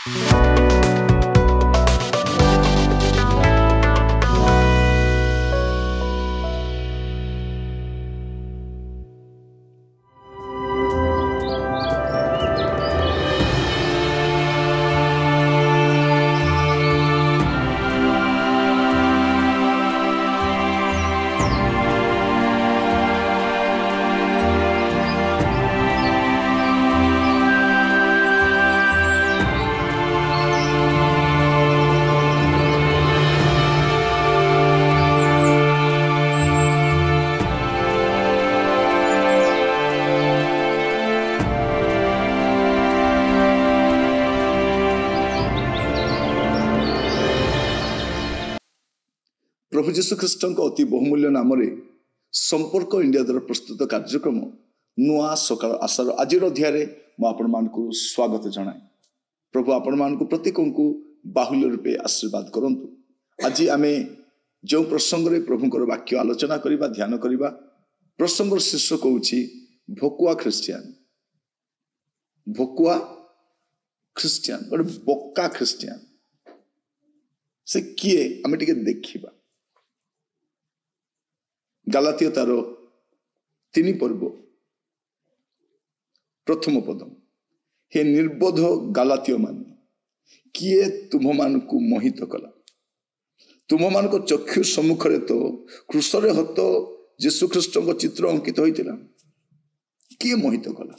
प्रभु जीशु ख्रीष्ट अति बहुमूल्य नाम संपर्क इंडिया द्वारा प्रस्तुत कार्यक्रम नुआ सकाळ आशार आज अध्याय मुझे स्वागत जनाए। प्रभु आपण मान प्रत्येक को बाहुल्य रूपे आशीर्वाद करंतु। आज आम जो प्रसंग रे प्रभुंकर वाक्य आलोचना करबा ध्यान करबा प्रसंग शीर्षक होछि भकुआ ख्रिस्टियन। भकुआ ख्रिस्टियन गोटे बोका ख्रिस्टियन से किए आम टिके देखिबा। गलातिया तार 3 पर्व प्रथम पद हे निर्बोध गलातिय मान किए तुम मान को मोहित कला। तुम मान को चक्षु सम्मुख तो क्रूसरे हत यीशु ख्रीष्ट चित्र अंकित होता। किए मोहित कला,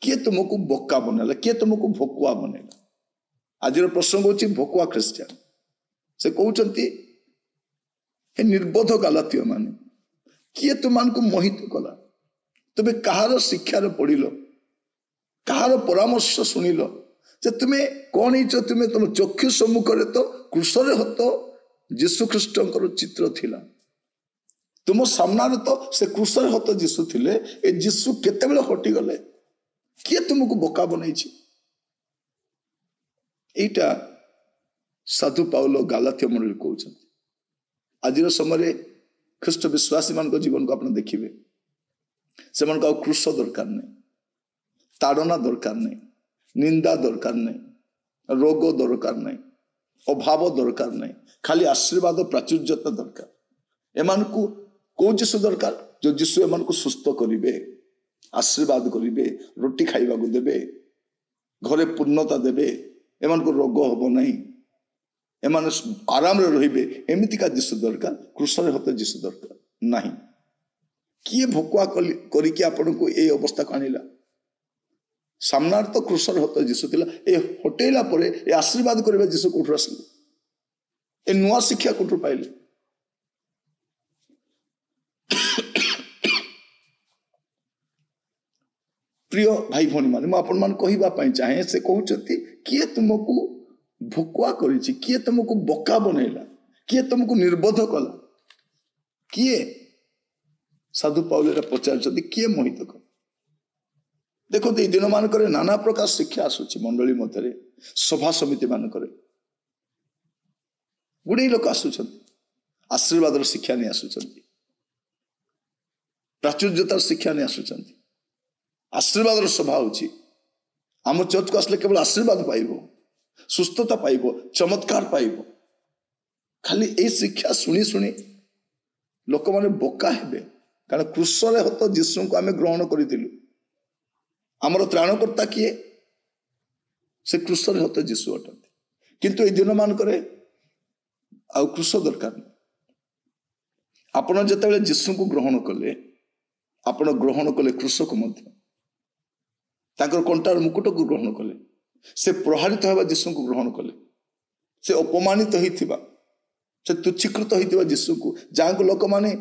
किए तुमको बोका बनैला, किए तुमको भकुआ बनैला। आज प्रसंग होछि भकुआ ख्रिस्टियन। से कहउचंती हे निर्बोध गलातिय मान किए तुमको मोहित कला। तुम कहार शिक्षार पढ़िल, कहार परामर्श शुणिल जे तुम्हें कौन हो। तुम्हें तुम चक्षु सम्मुख तो क्रूसरे हत यीशु ख्रीष्ट चित्र थिला। तुम सामने तो से क्रूसरे हत यीशु थिले। ए यीशु केतेबेले हटि गले, किए तुमको बोका बनई। एटा साधु पाउल गलातिय मंडली कहउछन। आज समय ख्रीष्ट विश्वासी मान जीवन को आप देखिए, से क्रूस दरकार नहीं, ताड़ना दरकार नहीं, निंदा दरकार नहीं, रोग दरकार नहीं, अभाव दरकार नहीं, खाली आशीर्वाद प्राचुर्यता दरकार। एमान को कौ जीशु दरकार जो जीशु एमान को सुस्थ करिवे, आशीर्वाद करिवे, रोटी खाइबा को देबे, घरे पूर्णता देबे, एमान को रोग हबो नहीं, एमान आराम रे रहिबे। एमिति का जीशु दरकार, क्रूसरे हत जीशु दरकार नहीं। किए भकुआ करिके आपन को ए अवस्था को आनिला। सामना तो क्रूसरे हत जीशु थिला, ए हटेला परे ए आशीर्वाद करबा जीशु कोठर आसिले, ए नुआ शिक्षा कोठर पाइले। प्रिय भाई भौणी माने मैं आपन मान कहिबा पई चाहे, से कहउचती किए तुमको भकुआ करिछि, किए तुमको बोका बनैला, किए तुमको निर्बोध कला। किए साधु पाउल पचार किए मोहित कला। देखो ये दिन मानक नाना प्रकार शिक्षा आसुची मंडली मध्य, सभा समिति मानक गुड़े लोक आसुचंती, आशीर्वाद शिक्षा नहीं आसुचंती, प्राचुर्यतार शिक्षा नहीं आसुचंती। आशीर्वाद सभा होची, आम चर्च को आसले केवल आशीर्वाद पाइबो, सुस्थता पाइबो, चमत्कार पाइबो। खाली ए शिक्षा शुणी शुणी लोक माने बोका हेबे। कारण क्रूसरे हत यीशु को आमे ग्रहण करिथिलु। आमर त्राणकर्ता किए, से क्रूसरे हत यीशु अटंती। किंतु ए दिन मानक आ क्रूस दरकार नहीं। आपण जेतेबेले यीशु को ग्रहण कले, आपण ग्रहण कले क्रूस को मध्य, ताकर कंटार मुकुट को ग्रहण कले, से प्रहारित होगा यीशु को ग्रहण कले, से अपमानित होइथिबा, से तुच्छीकृत होइथिबा यीशु को, जहाँ को लोक माने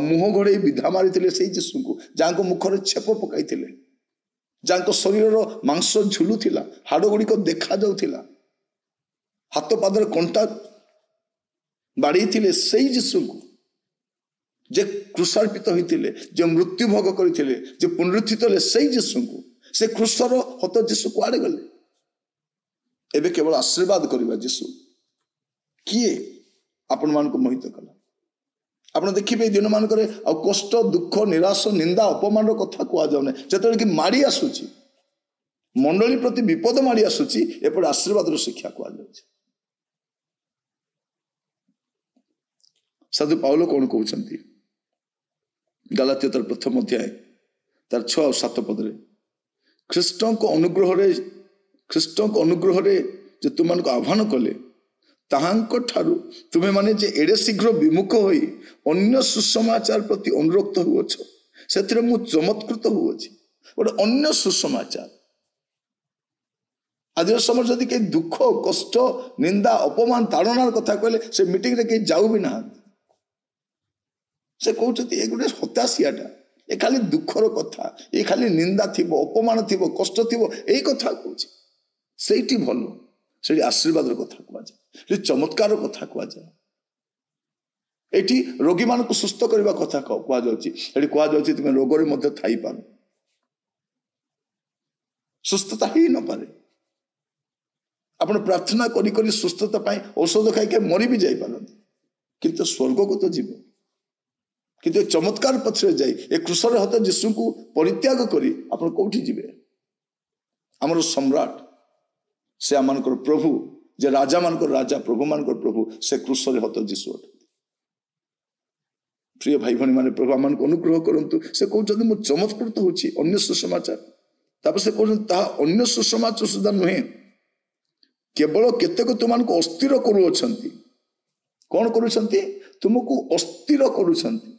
मुह घोड़े विधा मारी से यीशु को, जहाँ को मुखर छेप पकाई, जहाँ को शरीर मांस झुलू थिला, हाड़ गुड़िक देखा जाउथिला, हाथ पादर कंटा बाड़ी थिले, से यीशु को जे क्रूसार्पित होइथिले, जे मृत्यु भोग करथिले, जे पुनरुत्थित हेले, से यीशु को, से क्रूसर हत यीशु कुआडे गले। एबे केवल आशीर्वाद करबा यीशु किए आपण मान को मोहित कला। आपण देखिबे दिन मान करे आ कष्ट दुख निराश निंदा अपमान कथा कुआ जाउने, जेतेबेले कि मारी आसुची मंडली प्रति विपद माड़ी आसुची एपटे आशीर्वाद शिक्षा कहुच्छे। साधु पाउल कौन कहते गलातिया तार प्रथम अध्याय तार 6 और 7 पदरे ख्रीष्ट अनुग्रह जे तुम आह्वान कले ताहांको तुम्हें माने जे एडे शीघ्र विमुख होई अन्य सुसमाचार प्रति अनुरक्त हुअछ से मु चमत्कृत हुअछि। गोटे अन्य सुसमाचार आज समय जदि कहीं दुख कष्ट निंदा अपमान ताड़नार कथा कहले से मीटिंग रे कहीं जाऊ भी ना से कहते ये गोटे हताशियाटा ये खाली दुखर कथा ये खाली निंदा थी अपमान थी कष्ट थी यही कथा कहूँ से भल से आशीर्वाद कथा कहुए चमत्कार कथा कहुए ये रोगी मान सुस्थ करने कथा कहुए तुम रोग थी पार सुस्थता ही न पारे आप प्रार्थना करी सुस्थता पाई औषध खाई मरी भी जापारती किंतु स्वर्ग को तो जीव किंतु चमत्कार पछरे जाई ए क्रूसर हत यीशु को परित्याग करी आपण कोठी जीवे हमर सम्राट से आमानकर प्रभु जे राजा मानकर राजा प्रभु मानकर प्रभु से क्रूसर हत यीशु अटंती। प्रिय भाई भणी माने प्रभु आमान को अनुग्रह करंतु से कहउछन मु चमत्कृत होछि अन्य सुसमाचार तापर से कहउछन ता अन्य सुसमाचार सुधा नुहे केवल केतेक तुमान को अस्थिर करू अछंती कोन करूछंती तुमको अस्थिर करूछंती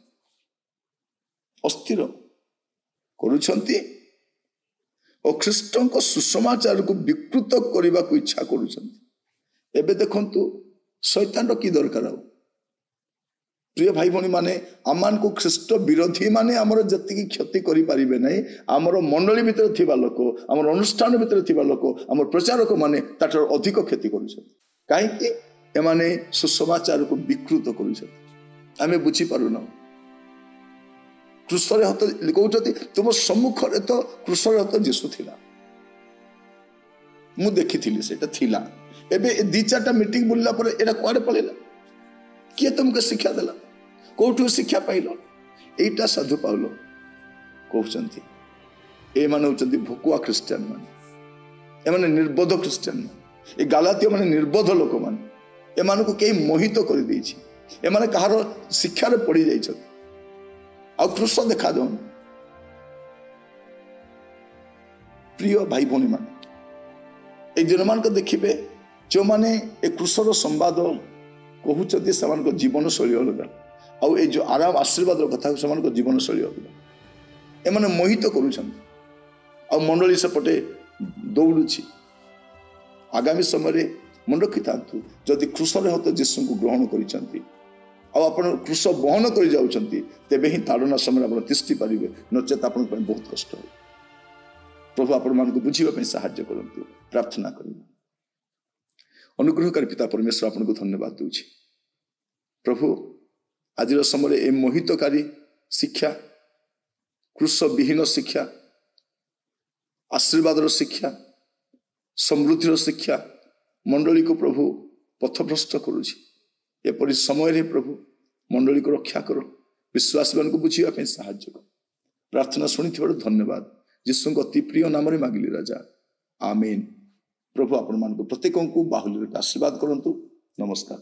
अस्थिर करूछंती और ख्रीष्ट सुसमाचार को विकृत करने को इच्छा करूछंती। एबे देखंतु शैतान की दरकार हो प्रिय भाई भणी माने आमान को ख्रीष्ट विरोधी माने आमर जति क्षति करि परिबे नै आमर मंडली भितर थिबा लोक आमर अनुष्ठान भितर थिबा लोक आमर प्रचारक माने ताटर अधिक क्षति करूछंती काहे कि एमाने सुसमाचार को विकृत करूछंती आमे बुझी पारुना क्रूसरे हत कहते तुम सम्मुख तो क्रूसरे हत जीशु थिला मु देखी सेटा थिला एबे 2-4टा मीटिंग बुलला पर एटा कुआडे पळेला किए तुमको शिक्षा देला कोठु शिक्षा पाइल एटा साधु पाउल कहउचंती ए माने होचंती भुकुआ क्रिश्चियन माने ए माने निर्बोध क्रिश्चियन माने ए गालातिया माने निर्बोध लोक माने ए माने को केही मोहित कर देछि ए माने कहारो शिक्षा रे पड़ी जाई छ आ क्रूस देखा दो प्रिय भाई भौणी मान ए दिन मान को देखिबे जो माने ए क्रूसर संवाद कहउचंती समान को जीवन शैली अलगा आउ ए जो आराम आशीर्वाद कथा समान को जीवन शैली अलगा ए माने मोहित करूछंती आ मंडली सेपटे दौड़ुछि आगामी समय मन रखिथांतु जदि क्रूसर हत यीशु को ग्रहण करिसंती आपण क्रूस बहन कर जाउछंती तेबे ही ताड़ना समय आपण तिष्ठि पारिबे नचेत आपण पय बहुत कष्ट हो। प्रभु आपण मान को बुझिबा पय सहाय्य करंतु प्रार्थना करिबा। अनुग्रहकारी पिता परमेश्वर आपण को धन्यवाद दूछि प्रभु आज समय ए मोहितकारी शिक्षा क्रूस विहीन शिक्षा आशीर्वाद शिक्षा समृद्धि शिक्षा मंडली को प्रभु पथभ्रष्ट करुछि एपरी समय प्रभु मंडली को रक्षा करो विश्वास को बुझापी साहाय्य कर प्रार्थना शुणी धन्यवाद यीशु अति प्रिय नाम मागिली राजा आमीन। प्रभु आपण मान प्रत्येक को बाहुल्य आशीर्वाद करंतु नमस्कार।